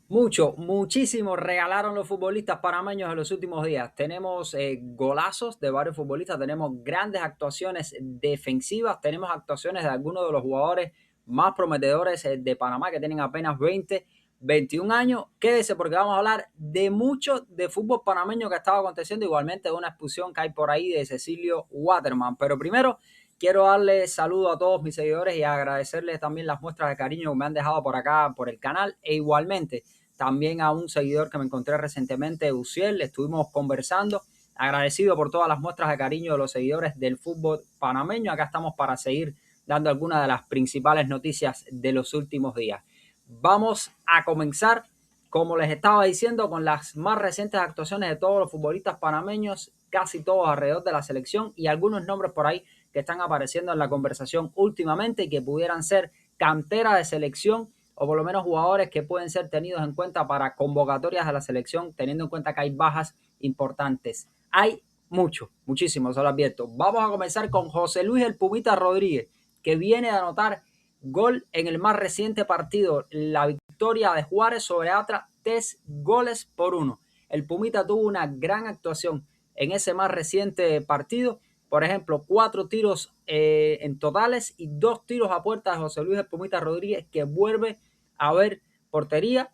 Muchísimo regalaron los futbolistas panameños en los últimos días. Tenemos golazos de varios futbolistas, tenemos grandes actuaciones defensivas, tenemos actuaciones de algunos de los jugadores más prometedores de Panamá que tienen apenas 20, 21 años. Quédese porque vamos a hablar de mucho de fútbol panameño que estaba aconteciendo, igualmente de una expulsión que hay por ahí de Cecilio Waterman. Pero primero quiero darle saludo a todos mis seguidores y agradecerles también las muestras de cariño que me han dejado por acá, por el canal, e igualmente también a un seguidor que me encontré recientemente, Uciel, estuvimos conversando, agradecido por todas las muestras de cariño de los seguidores del fútbol panameño. Acá estamos para seguir dando algunas de las principales noticias de los últimos días. Vamos a comenzar, como les estaba diciendo, con las más recientes actuaciones de todos los futbolistas panameños, casi todos alrededor de la selección y algunos nombres por ahí que están apareciendo en la conversación últimamente y que pudieran ser cantera de selección o por lo menos jugadores que pueden ser tenidos en cuenta para convocatorias de la selección, teniendo en cuenta que hay bajas importantes. Hay muchísimos, se lo advierto. Vamos a comenzar con José Luis El Pumita Rodríguez, que viene a anotar gol en el más reciente partido, la victoria de Juárez sobre Atra, 3-1. El Pumita tuvo una gran actuación en ese más reciente partido. Por ejemplo, 4 tiros en totales y 2 tiros a puerta de José Luis El Pumita Rodríguez, que vuelve a ver portería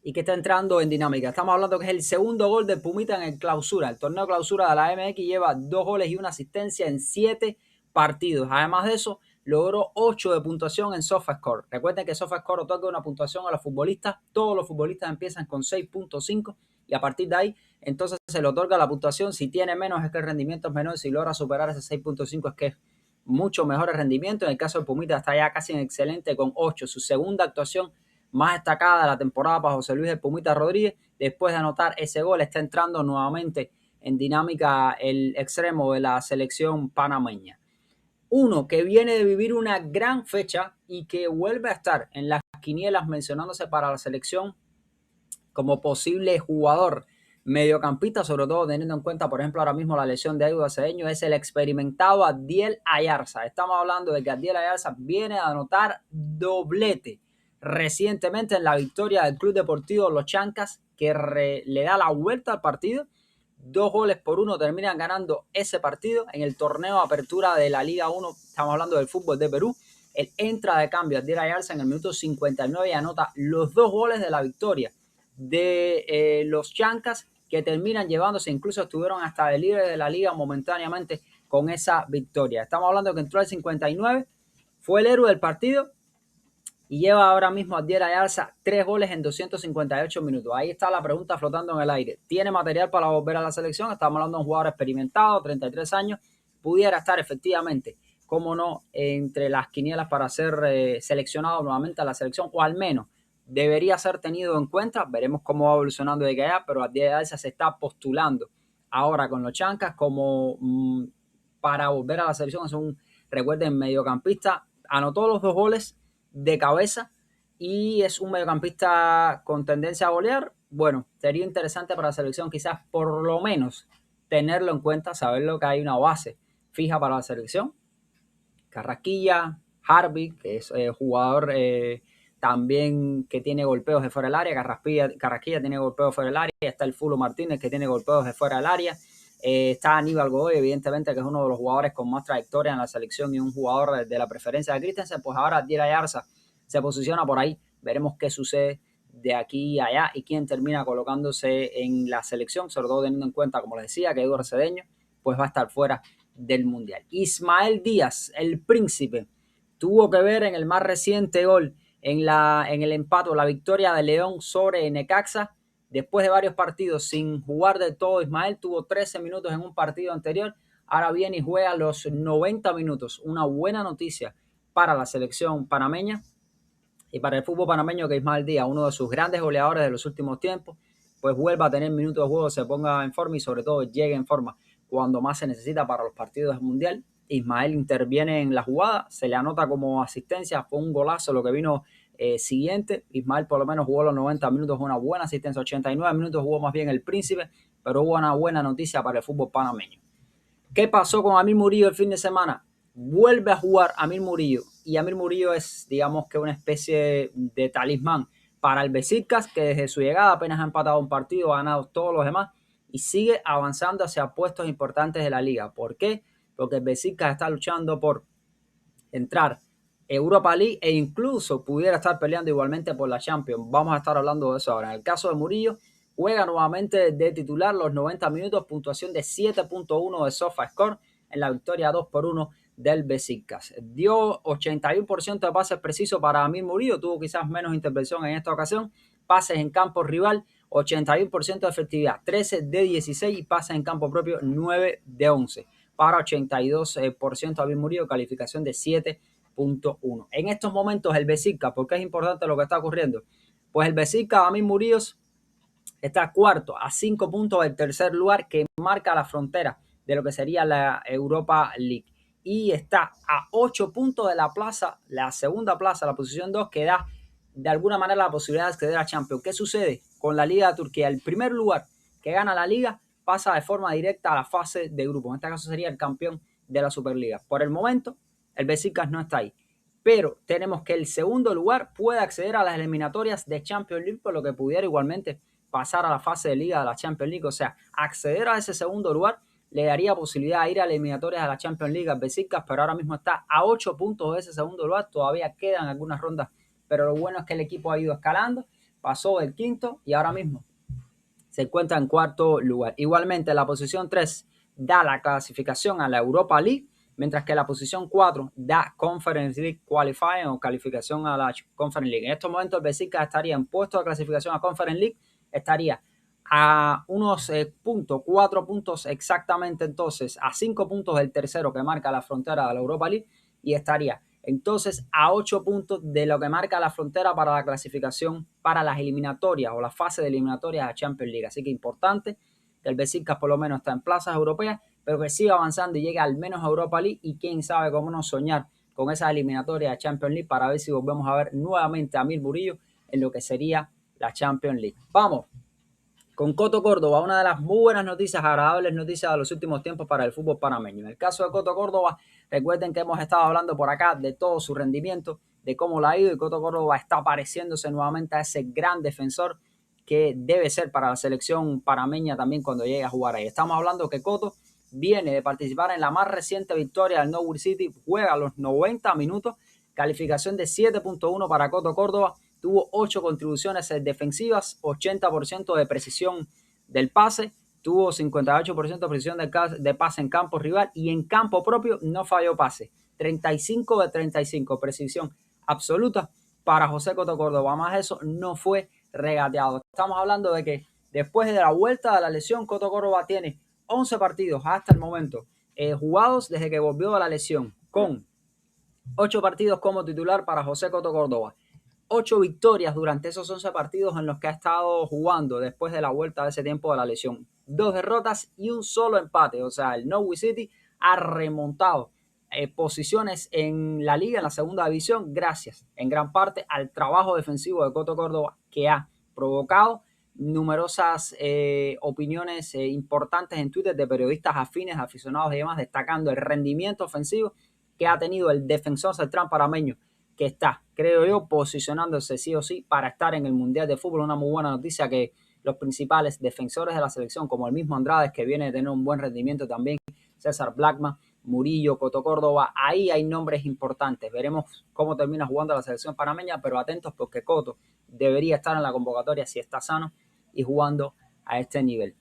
y que está entrando en dinámica. Estamos hablando que es el segundo gol del Pumita en el clausura. El torneo clausura de la MX lleva 2 goles y una asistencia en 7 partidos. Además de eso, logró 8 de puntuación en SofaScore. Recuerden que SofaScore otorga una puntuación a los futbolistas. Todos los futbolistas empiezan con 6.5 y a partir de ahí entonces se le otorga la puntuación. Si tiene menos es que el rendimiento es menor. Si logra superar ese 6.5 es que es mucho mejor el rendimiento. En el caso del Pumita está ya casi en excelente con 8. Su segunda actuación más destacada de la temporada para José Luis El Pumita Rodríguez. Después de anotar ese gol está entrando nuevamente en dinámica el extremo de la selección panameña. Uno que viene de vivir una gran fecha y que vuelve a estar en las quinielas mencionándose para la selección como posible jugador mediocampista, sobre todo teniendo en cuenta, por ejemplo, ahora mismo la lesión de Edu Acedeño, es el experimentado Abdiel Ayarza. Estamos hablando de que Abdiel Ayarza viene a anotar doblete recientemente en la victoria del Club Deportivo Los Chancas, que le da la vuelta al partido. 2-1 terminan ganando ese partido en el torneo de apertura de la Liga 1. Estamos hablando del fútbol de Perú. Él entra de cambio a Abdiel Ayarza en el minuto 59 y anota los 2 goles de la victoria de los Chancas, que terminan llevándose, incluso estuvieron hasta de líder de la liga momentáneamente con esa victoria. Estamos hablando que entró al 59, fue el héroe del partido y lleva ahora mismo a Abdiel Ayarza 3 goles en 258 minutos. Ahí está la pregunta flotando en el aire. ¿Tiene material para volver a la selección? Estamos hablando de un jugador experimentado, 33 años, pudiera estar efectivamente, como no, entre las quinielas para ser seleccionado nuevamente a la selección, o al menos debería ser tenido en cuenta. Veremos cómo va evolucionando de allá, pero Abdiel Ayarza se está postulando ahora con los Chancas como para volver a la selección. Es un, recuerden, mediocampista, anotó los 2 goles de cabeza y es un mediocampista con tendencia a golear. Bueno, sería interesante para la selección quizás por lo menos tenerlo en cuenta, saberlo que hay una base fija para la selección. Carrasquilla, Harvey, que es jugador también que tiene golpeos de fuera del área. Carrasquilla tiene golpeos fuera del área. Está el Fulo Martínez, que tiene golpeos de fuera del área. Está Aníbal Godoy, evidentemente, que es uno de los jugadores con más trayectoria en la selección y un jugador de la preferencia de Christensen. Pues ahora Abdiel Ayarza se posiciona por ahí. Veremos qué sucede de aquí a allá y quién termina colocándose en la selección, sobre todo teniendo en cuenta, como les decía, que Eduardo Cedeño pues va a estar fuera del Mundial. Ismael Díaz, el príncipe, tuvo que ver en el más reciente gol, en el empate o la victoria de León sobre Necaxa. Después de varios partidos sin jugar de todo, Ismael tuvo 13 minutos en un partido anterior. Ahora viene y juega los 90 minutos. Una buena noticia para la selección panameña y para el fútbol panameño, que Ismael Díaz, uno de sus grandes goleadores de los últimos tiempos, pues vuelva a tener minutos de juego, se ponga en forma y sobre todo llegue en forma cuando más se necesita para los partidos del Mundial. Ismael interviene en la jugada, se le anota como asistencia, fue un golazo lo que vino siguiente. Ismael por lo menos jugó los 90 minutos, una buena asistencia, 89 minutos jugó más bien el príncipe, pero hubo una buena noticia para el fútbol panameño. ¿Qué pasó con Amir Murillo el fin de semana? Vuelve a jugar Amir Murillo y Amir Murillo es, digamos que una especie de talismán para el Besiktas, que desde su llegada apenas ha empatado un partido, ha ganado todos los demás y sigue avanzando hacia puestos importantes de la liga. ¿Por qué? Porque el Besiktas está luchando por entrar Europa League e incluso pudiera estar peleando igualmente por la Champions. Vamos a estar hablando de eso ahora. En el caso de Murillo, juega nuevamente de titular los 90 minutos, puntuación de 7.1 de SofaScore en la victoria 2-1 del Besiktas. Dio 81% de pases precisos para Amir Murillo, tuvo quizás menos intervención en esta ocasión. Pases en campo rival, 81% de efectividad, 13 de 16 y pases en campo propio, 9 de 11 para 82% Amir Murillo, calificación de 7.1. En estos momentos el Besiktas, ¿por qué es importante lo que está ocurriendo? Pues el Besiktas, Amir Murillo, está cuarto a 5 puntos del tercer lugar que marca la frontera de lo que sería la Europa League. Y está a 8 puntos de la plaza, la segunda plaza, la posición 2, que da de alguna manera la posibilidad de acceder a Champions. ¿Qué sucede con la Liga de Turquía? El primer lugar que gana la Liga pasa de forma directa a la fase de grupo. En este caso sería el campeón de la Superliga. Por el momento, el Besiktas no está ahí. Pero tenemos que el segundo lugar puede acceder a las eliminatorias de Champions League, por lo que pudiera igualmente pasar a la fase de liga de la Champions League. O sea, acceder a ese segundo lugar le daría posibilidad de ir a las eliminatorias de la Champions League al Besiktas, pero ahora mismo está a 8 puntos de ese segundo lugar. Todavía quedan algunas rondas, pero lo bueno es que el equipo ha ido escalando, pasó del quinto y ahora mismo se encuentra en cuarto lugar. Igualmente, la posición 3 da la clasificación a la Europa League, mientras que la posición 4 da Conference League Qualifying o calificación a la Conference League. En estos momentos el Besiktas estaría en puesto de clasificación a Conference League, estaría a unos 4 puntos exactamente, entonces a 5 puntos del tercero que marca la frontera de la Europa League y estaría entonces a 8 puntos de lo que marca la frontera para la clasificación para las eliminatorias o la fase de eliminatorias a Champions League. Así que importante que el Besiktas por lo menos está en plazas europeas, pero que siga avanzando y llegue al menos a Europa League y quién sabe cómo no soñar con esas eliminatorias a Champions League para ver si volvemos a ver nuevamente a Amir Murillo en lo que sería la Champions League. Vamos con Coto Córdoba, una de las muy buenas noticias, agradables noticias de los últimos tiempos para el fútbol panameño. En el caso de Coto Córdoba, recuerden que hemos estado hablando por acá de todo su rendimiento, de cómo la ha ido, y Coto Córdoba está pareciéndose nuevamente a ese gran defensor que debe ser para la selección panameña también cuando llegue a jugar ahí. Estamos hablando que Coto viene de participar en la más reciente victoria del Norwich City, juega a los 90 minutos, calificación de 7.1 para Coto Córdoba. Tuvo 8 contribuciones defensivas, 80% de precisión del pase, tuvo 58% de precisión de pase en campo rival y en campo propio no falló pase. 35 de 35, precisión absoluta para José Coto Córdoba. Más eso, no fue regateado. Estamos hablando de que después de la vuelta de la lesión, Coto Córdoba tiene 11 partidos hasta el momento jugados desde que volvió a la lesión, con 8 partidos como titular para José Coto Córdoba. 8 victorias durante esos 11 partidos en los que ha estado jugando después de la vuelta de ese tiempo de la lesión. 2 derrotas y un solo empate. O sea, el Norwich City ha remontado posiciones en la liga, en la segunda división, gracias en gran parte al trabajo defensivo de Coto Córdoba, que ha provocado numerosas opiniones importantes en Twitter de periodistas afines, aficionados y demás, destacando el rendimiento ofensivo que ha tenido el defensor central panameño, que está, creo yo, posicionándose sí o sí para estar en el Mundial de Fútbol. Una muy buena noticia que los principales defensores de la selección, como el mismo Andrade, que viene de tener un buen rendimiento también, César Blackman, Murillo, Coto Córdoba, ahí hay nombres importantes. Veremos cómo termina jugando la selección panameña, pero atentos porque Coto debería estar en la convocatoria si está sano y jugando a este nivel.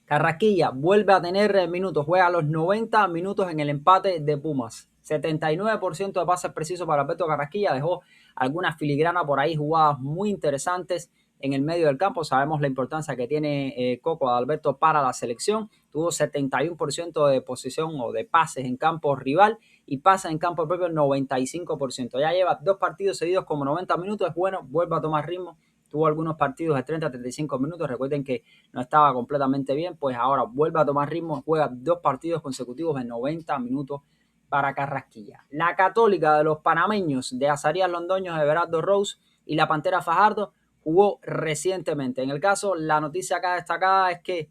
Carrasquilla vuelve a tener minutos, juega los 90 minutos en el empate de Pumas. 79% de pases precisos para Alberto Carrasquilla, dejó algunas filigranas por ahí, jugadas muy interesantes en el medio del campo. Sabemos la importancia que tiene Coco Adalberto para la selección. Tuvo 71% de posición o de pases en campo rival y pases en campo propio 95%. Ya lleva 2 partidos seguidos como 90 minutos, es bueno, vuelve a tomar ritmo. Tuvo algunos partidos de 30 a 35 minutos, recuerden que no estaba completamente bien, pues ahora vuelve a tomar ritmo, juega 2 partidos consecutivos de 90 minutos para Carrasquilla. La Católica de los panameños de Azarías Londoño, Everardo Rose y la Pantera Fajardo jugó recientemente. En el caso, la noticia acá destacada es que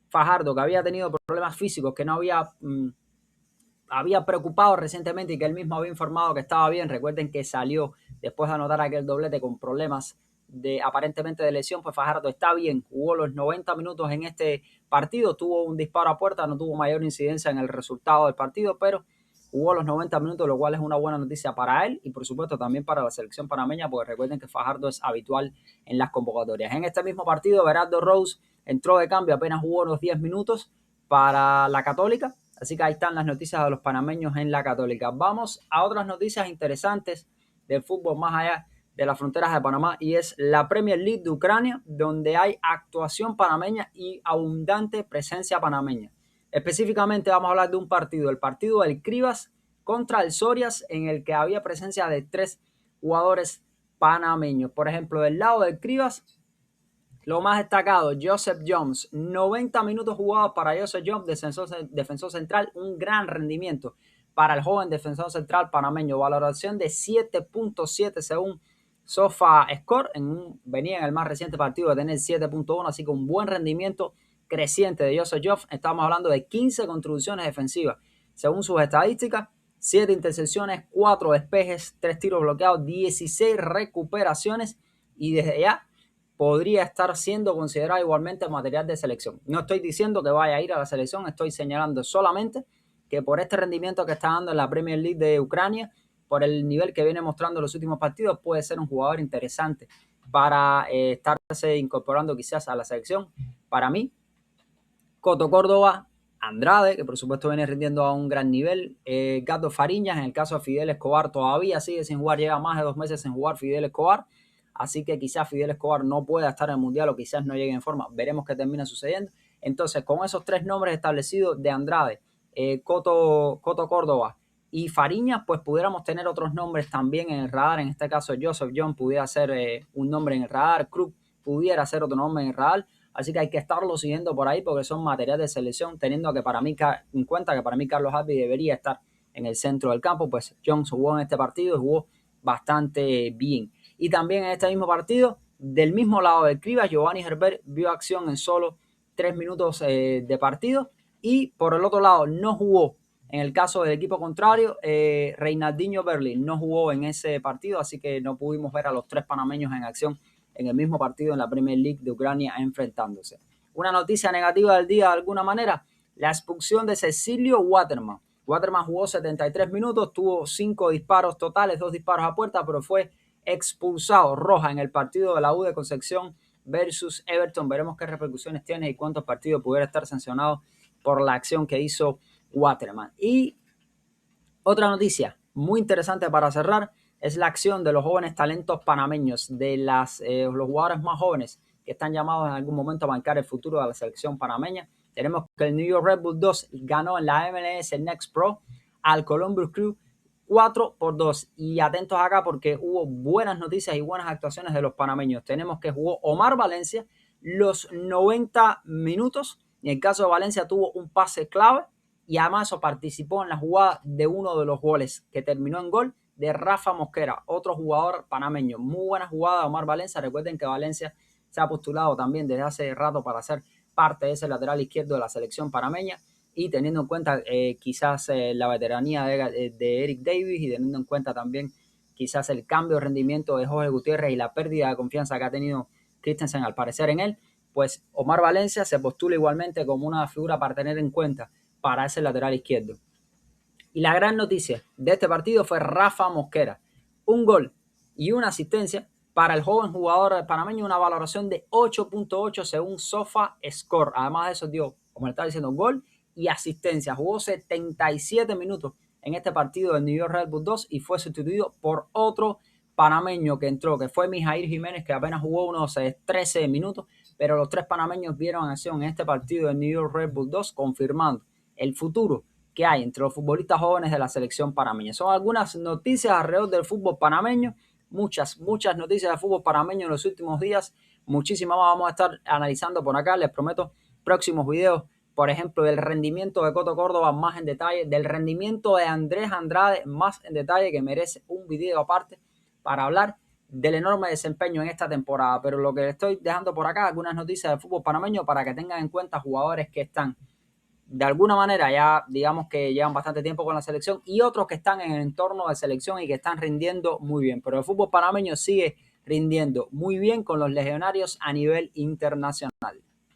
Fajardo, que había tenido problemas físicos, que no había preocupado recientemente y que él mismo había informado que estaba bien. Recuerden que salió después de anotar aquel doblete con problemas aparentemente de lesión, pues Fajardo está bien, jugó los 90 minutos en este partido, tuvo un disparo a puerta, no tuvo mayor incidencia en el resultado del partido, pero jugó los 90 minutos, lo cual es una buena noticia para él y por supuesto también para la selección panameña, porque recuerden que Fajardo es habitual en las convocatorias. En este mismo partido, Berardo Rose entró de cambio, apenas jugó unos 10 minutos para la Católica, así que ahí están las noticias de los panameños en la Católica. Vamos a otras noticias interesantes del fútbol más allá de las fronteras de Panamá y es la Premier League de Ucrania, donde hay actuación panameña y abundante presencia panameña. Específicamente vamos a hablar de un partido, el partido del Crivas contra el Sorias, en el que había presencia de 3 jugadores panameños. Por ejemplo, del lado del Crivas, lo más destacado, Joseph Jones, 90 minutos jugados para Joseph Jones, defensor central, un gran rendimiento para el joven defensor central panameño, valoración de 7.7 según SofaScore, venía en el más reciente partido de tener 7.1, así que un buen rendimiento creciente de Joseph Jones. Estamos hablando de 15 contribuciones defensivas según sus estadísticas, 7 intercepciones, 4 despejes, 3 tiros bloqueados, 16 recuperaciones y desde ya podría estar siendo considerado igualmente material de selección. No estoy diciendo que vaya a ir a la selección, estoy señalando solamente que por este rendimiento que está dando en la Premier League de Ucrania, por el nivel que viene mostrando en los últimos partidos, puede ser un jugador interesante para estarse incorporando quizás a la selección. Para mí, Coto Córdoba, Andrade, que por supuesto viene rindiendo a un gran nivel, Gato Fariñas, en el caso de Fidel Escobar todavía sigue sin jugar, lleva más de 2 meses sin jugar Fidel Escobar, así que quizás Fidel Escobar no pueda estar en el Mundial o quizás no llegue en forma, veremos qué termina sucediendo. Entonces, con esos 3 nombres establecidos de Andrade, Coto Córdoba y Fariñas, pues pudiéramos tener otros nombres también en el radar, en este caso Joseph John pudiera ser un nombre en el radar, Krug pudiera ser otro nombre en el radar, así que hay que estarlo siguiendo por ahí porque son materiales de selección, teniendo que en cuenta que para mí Carlos Albi debería estar en el centro del campo, pues Jones jugó en este partido y jugó bastante bien. Y también en este mismo partido, del mismo lado del Crivas, Giovanni Herbert vio acción en solo 3 minutos de partido y por el otro lado no jugó. En el caso del equipo contrario, Reinaldinho Berlin no jugó en ese partido, así que no pudimos ver a los 3 panameños en acción en el mismo partido en la Premier League de Ucrania enfrentándose. Una noticia negativa del día de alguna manera, la expulsión de Cecilio Waterman. Waterman jugó 73 minutos, tuvo 5 disparos totales, 2 disparos a puerta, pero fue expulsado, roja, en el partido de la U de Concepción versus Everton. Veremos qué repercusiones tiene y cuántos partidos pudiera estar sancionado por la acción que hizo Waterman. Y otra noticia muy interesante para cerrar es la acción de los jóvenes talentos panameños, de los jugadores más jóvenes que están llamados en algún momento a marcar el futuro de la selección panameña. Tenemos que el New York Red Bull 2 ganó en la MLS Next Pro al Columbus Crew 4-2. Y atentos acá porque hubo buenas noticias y buenas actuaciones de los panameños. Tenemos que jugó Omar Valencia los 90 minutos. En el caso de Valencia tuvo un pase clave y además participó en la jugada de uno de los goles que terminó en gol de Rafa Mosquera, otro jugador panameño. Muy buena jugada de Omar Valencia. Recuerden que Valencia se ha postulado también desde hace rato para ser parte de ese lateral izquierdo de la selección panameña y teniendo en cuenta quizás la veteranía de Eric Davis y teniendo en cuenta también quizás el cambio de rendimiento de Jorge Gutiérrez y la pérdida de confianza que ha tenido Christensen al parecer en él, pues Omar Valencia se postula igualmente como una figura para tener en cuenta para ese lateral izquierdo. Y la gran noticia de este partido fue Rafa Mosquera. Un gol y una asistencia para el joven jugador panameño, una valoración de 8.8 según SofaScore. Además de eso dio, como le estaba diciendo, gol y asistencia. Jugó 77 minutos en este partido del New York Red Bull 2 y fue sustituido por otro panameño que entró, que fue Mijail Jiménez, que apenas jugó unos 13 minutos, pero los 3 panameños vieron acción en este partido del New York Red Bull 2, confirmando el futuro que hay entre los futbolistas jóvenes de la selección panameña. Son algunas noticias alrededor del fútbol panameño, muchas noticias de fútbol panameño en los últimos días, muchísimas más vamos a estar analizando por acá, les prometo próximos videos, por ejemplo, del rendimiento de Coto Córdoba más en detalle, del rendimiento de Andrés Andrade más en detalle, que merece un video aparte para hablar del enorme desempeño en esta temporada, pero lo que les estoy dejando por acá, algunas noticias del fútbol panameño para que tengan en cuenta jugadores que están de alguna manera ya digamos que llevan bastante tiempo con la selección y otros que están en el entorno de selección y que están rindiendo muy bien. Pero el fútbol panameño sigue rindiendo muy bien con los legionarios a nivel internacional.